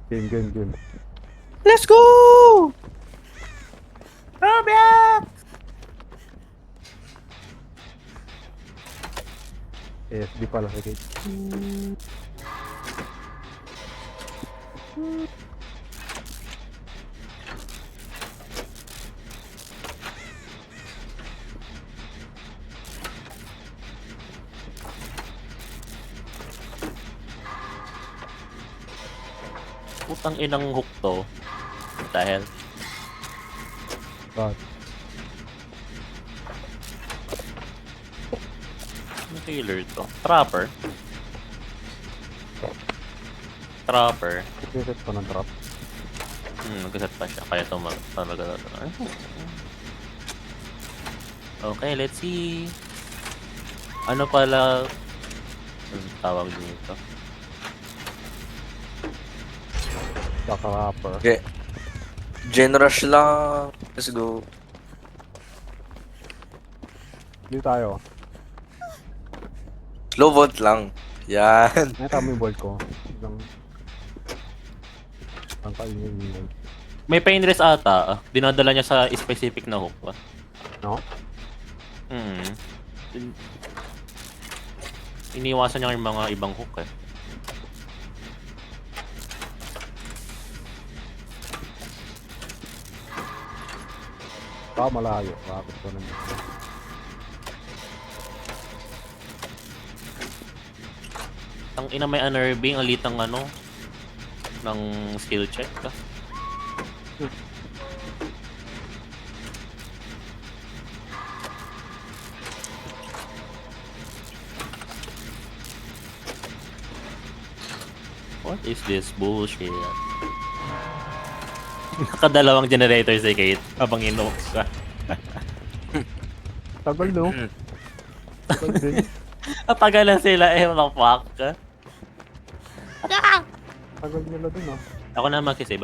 Game. Let's go! Roblox! ASD pala sa gate. Putang inang hook to. Dahil But, ano killer to? Trapper? Trapper. reset pa ng drop. Nag-set pa siya. Kaya talaga. Okay, let's see. Ano pala ang tawag dito? Kaka-rapper. Okay. Gen rush lang. Let's go. Dito tayo. Slow vote lang. Yan. Nakita mo yung bolt ko. Ilang... Ang kainin yung May painless ata. Dinadala niya sa specific na hook. no? Iniwasan niya yung mga ibang hook eh. Baka malayo. Bakit ko naman. Ang ina may unnerving, ang litang ano ng skill check. What is this bullshit? Nakadalawang generator si Kate habang inuok ka. Tagal no? Tagal din. Natagal na sila eh, what the fuck? Tagal nila dun ah. Ako na magsisave,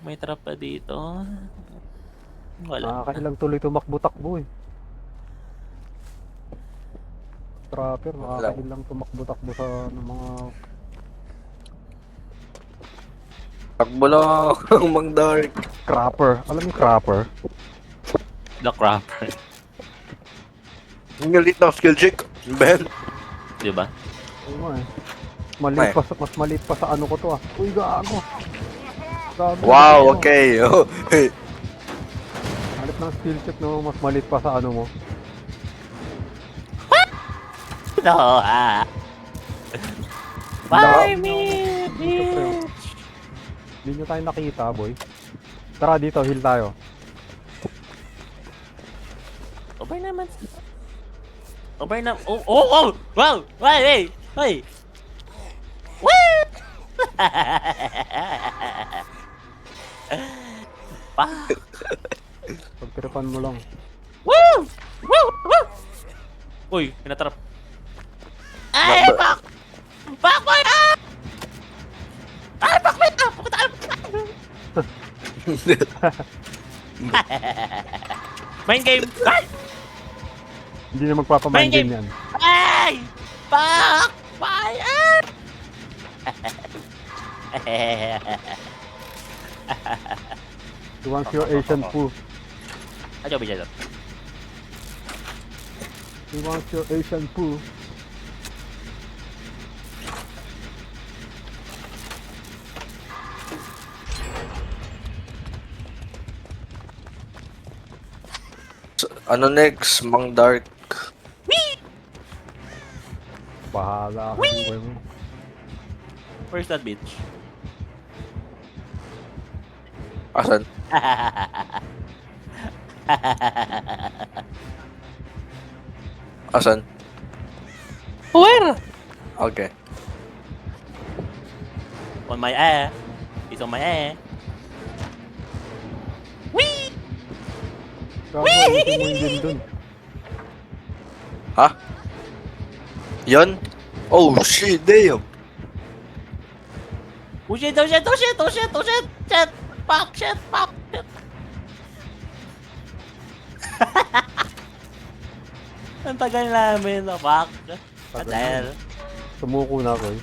May trap pa dito. Wala. Nakakailang tuloy tumakbo-takbo eh. Trapper, nakakailang tumakbo-takbo sa mga... Takbo lang. Mang dark. Crapper. Alam mo yung crapper? The crapper. Ang galit na skill check. Ben. Diba? Oo nga eh. Mas maliit pa sa ano ko to ah. Uy, gago. Gago. Wow, Ano? okay. Halip ng skill check no, mas maliit pa sa ano mo. No, Bye, me! Hindi nyo tayo nakita, boy. Tara dito, heal tayo. Over naman. Oh! Wow! Hey! Woo! Pa! Pagtiripan mo lang. Woo! Uy, pinatrap. Ay, pak! Pak mo na! Ay, pak mo na! Main game! Ay! Hindi na magpapamind Main game. game yan. Ay! Pak! Fire! He wants your Asian poo. Ayo, bisa dong. He wants your Asian poo. Ano next? Mang dark. Bahala ka sa buhay mo. Where's that bitch? Asan? Asan? Where? Okay. On my air. It's on my air. Wee! Gago, hindi mo yung game dun. Ha? Yon? Oh shit, damn. Oh shit! Shit! Fuck! Ang tagal namin, fuck. What the hell? Sumuko na ako eh.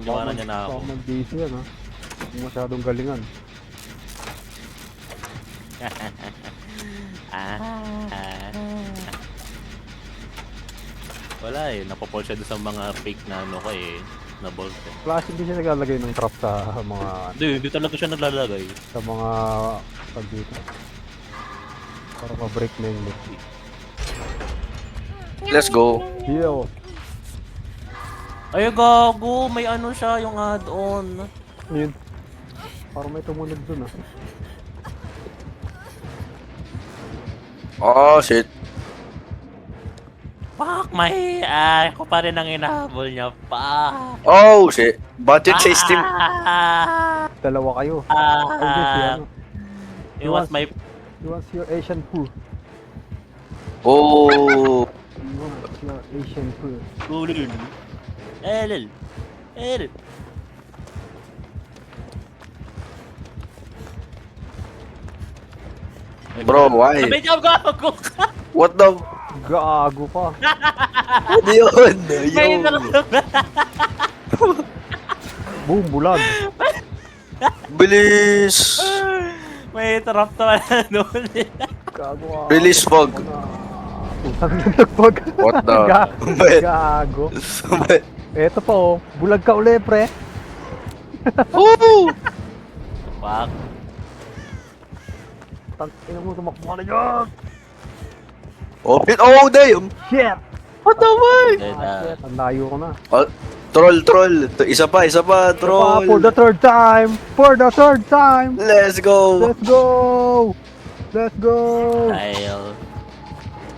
Iwanan niya na ako. Baka mag-DC yan ha. Hindi masyadong galingan. Wala eh, napapol siya doon sa mga fake na ano ko eh, na bolt eh. Plus hindi siya naglalagay ng trap sa mga Hindi talaga siya naglalagay. sa mga tag dito. Para ma-break na yung loop. Let's go. Yo! Ay gago, may ano siya, yung add-on. Yun. Parang may tumunog dun ah. Oh, shit. Fuck, may ako pa rin ang inahabol niya. Fuck. Oh, shit. Budget sa Steam. Dalawa kayo. Ay, di si ano. It was my... You want your Asian food? Oh. You want your Asian food? Ulul. Elel. Elel. Bro, why? Sabay niya gago ka. What the? Gago pa. Ano yun? May Yo. Boom, bulag. Bilis. May trap to doon. Gago ah. Release fog. Putang na nagpag. What the? Gago. Eto pa oh. Bulag ka uli, pre. Oh. Fuck. Ina mo, tumakbo ka na dyan. Open. Oh, damn. Shit! What the fuck? Then, Shit, ang layo ko na. Oh, troll. Isa pa, troll. For the third time! For the third time! Let's go. Let's go! Let's go! I'll...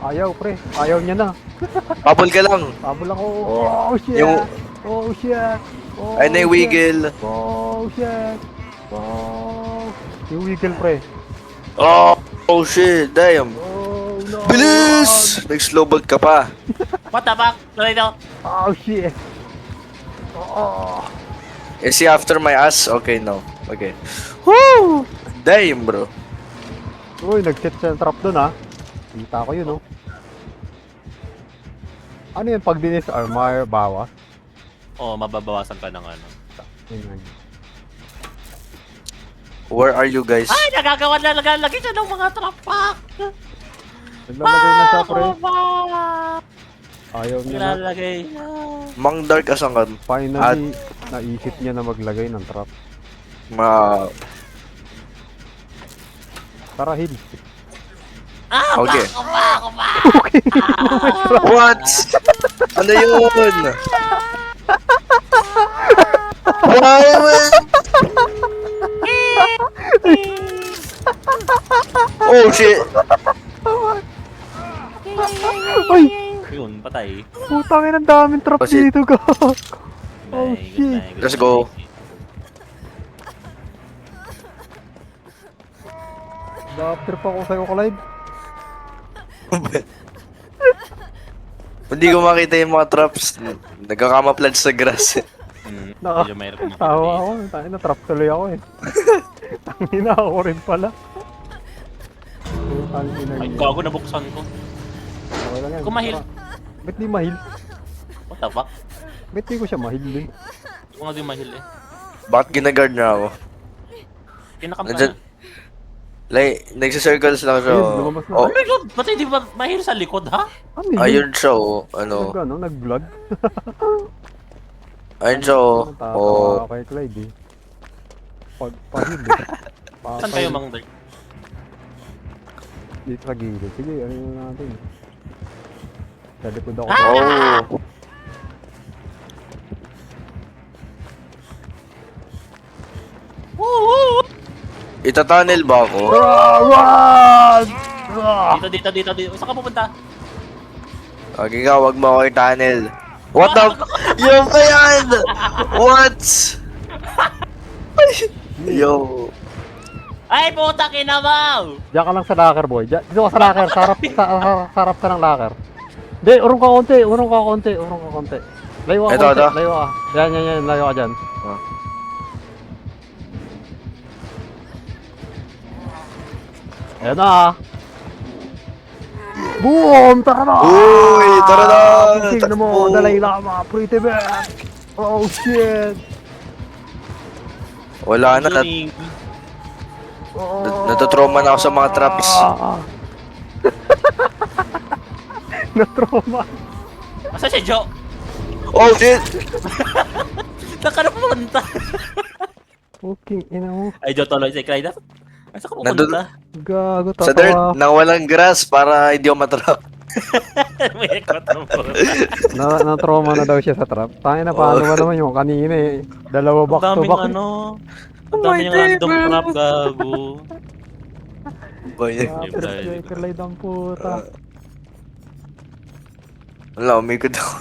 Ayaw, pre. Ayaw niya na. Habol ka lang. Habol ako. Oh, shit! Yung- Oh, shit! Oh, Ay, na yung shit. wiggle. Oh, shit! Oh! Yung wiggle, pre. Oh, shit. Damn. Oh, no! Bilis! Nag-slowbolt ka pa. What the fuck? Sorry daw. Oh, shit! Oh! Is he after my ass? Okay, no. Okay. Woo! Damn, bro. Uy, nag-set siya ng trap dun, ha? Kita ko yun, oh. Ano yun? Pag dinis armor, bawas? Oh, mababawasan ka ng ano. Yun. Where are you guys? Ay, nagagawa na nagalagay siya ng mga trap pack. Naglalagay na siya, pre. Fuck. Ayaw niya na. Nilalagay na. Mang Dark asangan. Finally, naisip niya na maglagay ng trap. Tara, heal. Ah, Okay. Okay. What? Ano yun? Why, man? Oh, shit. Ay! Yun, patay. Putangin, ang daming trap Oh, shit. dito, go! Oh, Nice, shit. nice, Let's go. After pa ako sa'yo, Clyde. Hindi ko makita yung mga traps. Nagkakamaplad sa grass. Medyo mahirap na Tawa ako. Tangin na, trap tuloy ako eh. Tangin na ako rin pala. Ay, gago, nabuksan ko. Okay lang yan. Kung mahil. Ba't di mahil? What the fuck? Ba't di ko siya mahil din? Hindi ko nga din mahil eh. Bakit ginagard niya ako? Pinakam ka Nandyan. na. Like, nagsisircles lang siya. Ayun, lumabas na. Oh, Oh my god, ba't hindi ba mahil sa likod, ha? Ano yun? ayun siya, oh. Ano? Ano, nag-vlog? Ayun siya, oh. Natatawa Oh. ako kay Clyde eh. Pahil eh. Saan kayo, Mang Dark? Dito sa gilid. Sige, ano yun natin. Sa likod ako. Oh. Woo! Ita-tunnel ba ako? Run! Dito. Saan ka pupunta? Okay ka, wag mo ako i-tunnel. What the? Yung ba yan? What? Yo. Ay, puta kinabaw! Diyan ka lang sa locker, boy. Dito ka sa locker. Sarap ka ng locker. Hindi, urong ka konti. Layo ka Ito. konti. Layo ka. Yan. Layo ka dyan. Ah. Ayan na. Boom! Tara na! Uy, tara na! Tingnan mo, Takbo! Dalai Lama, pretty man! Oh shit! Wala na, Zooming. Oh. natutrauma na ako sa mga traps. Natroma. Asa si Joe? Oh shit! Saan ka na pumunta? Fucking ina mo. Ay, Joe, tuloy si Clyde. Asa ka Nandun- pumunta? Gago, Sa dirt, tatawa. nang walang grass para hindi ako matrap. May ekot mo po. Na-trauma na daw siya sa trap. Tayo na, paano ba naman yung kanina eh. Dalawa Ang back to daming back. ano. Ang daming random trap, gago. Boy, Super striker light ang puta. wala, umikot ako.